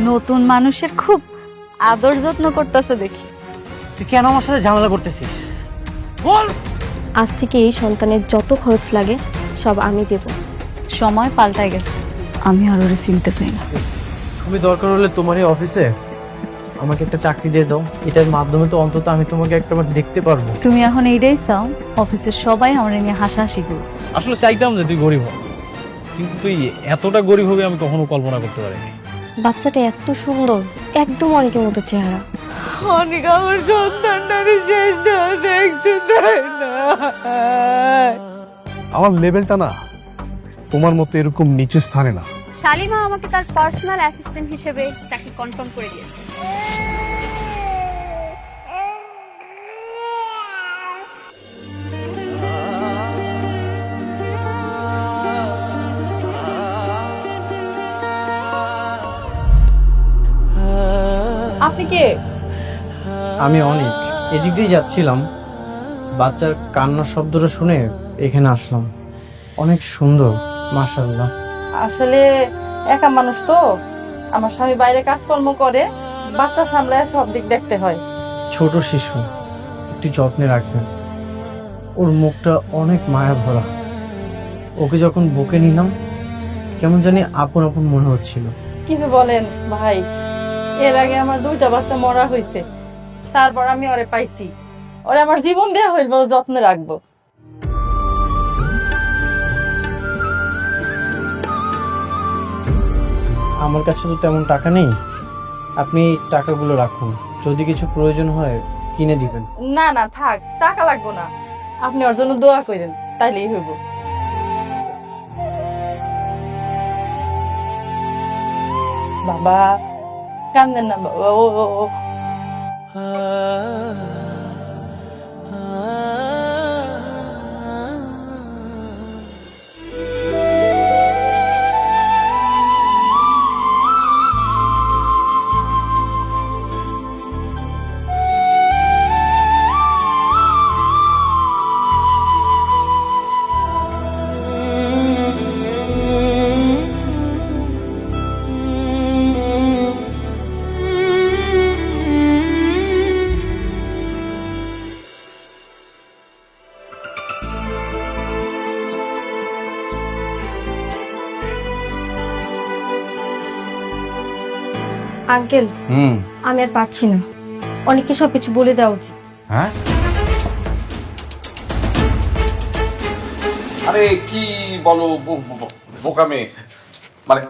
নতুন মানুষের খুব আদর যত্ন করতেছে দেখি। তুই কেন আমার সাথে ঝামেলা করতেছিস বল। আজ থেকে এই সন্তানের যত খরচ লাগে সব আমি দেব। সময় পাল্টায় গেছে, আমি আর ওরে চিনতে চাই না। তুমি দরকার হলে তোমার এই অফিসে আমাকে একটা চাকরি দিয়ে দাও, এটার মাধ্যমে তো অন্তত আমি তোমাকে একটাবার দেখতে পারবো। তুমি এখন এইটাই চাও অফিসের সবাই আমরা নিয়ে হাসাহাসি করবে? আসলে চাইতাম যে তুই গরিব হ, কিন্তু তুই এতটা গরিব হবে আমি কখনো কল্পনা করতে পারিনি। বাচ্চাটা এত সুন্দর, একদম অনেকের মতো চেহারা। অনেক আমার সন্তানটারে শেষ দেখতে দেয় না। আমার লেভেলটা না তোমার মতো এরকম নিচু স্থানে না। শালিমা আমাকে তার পার্সোনাল অ্যাসিস্ট্যান্ট হিসেবে চাকরি কনফার্ম করে দিয়েছে। আপনি কে? আমি অনেক এদিক দিয়ে যাচ্ছিলাম, বাচ্চার কান্নার শব্দটা শুনে এখানে আসলাম। অনেক সুন্দর, মাশাআল্লাহ। আসলে একা মানুষ তো, আমার স্বামী বাইরে কাজকর্ম করে, বাচ্চা সামলায় সব দিক দেখতে হয়। ছোট শিশু, একটু যত্নে রাখবেন। ওর মুখটা অনেক মায়া ভরা। ওকে যখন বুকে নিলাম কেমন জানি আপন আপন মনে হচ্ছিল। কি যে বলেন ভাই, এর আগে আমার 2টা বাচ্চা মরা হয়েছে, তারপর আমি ওরে পাইছি। ওরে আমার জীবন দেয়া হইল, যত্নে রাখবো। আমার কাছে তো তেমন টাকা নেই, আপনি টাকাগুলো রাখুন, যদি কিছু প্রয়োজন হয় কিনে দিবেন। না না থাক, টাকা লাগবো না, আপনি ওর জন্য দোয়া করেন, তাইলেই হইব। বাবা কান্দেন না বাবা, ও আঙ্কেল, আমি আর পারছি না, অনেককে সবকিছু বলে দেওয়া উচিত। হ্যাঁ, আরে কি বলো বোকা মেয়ে, মানে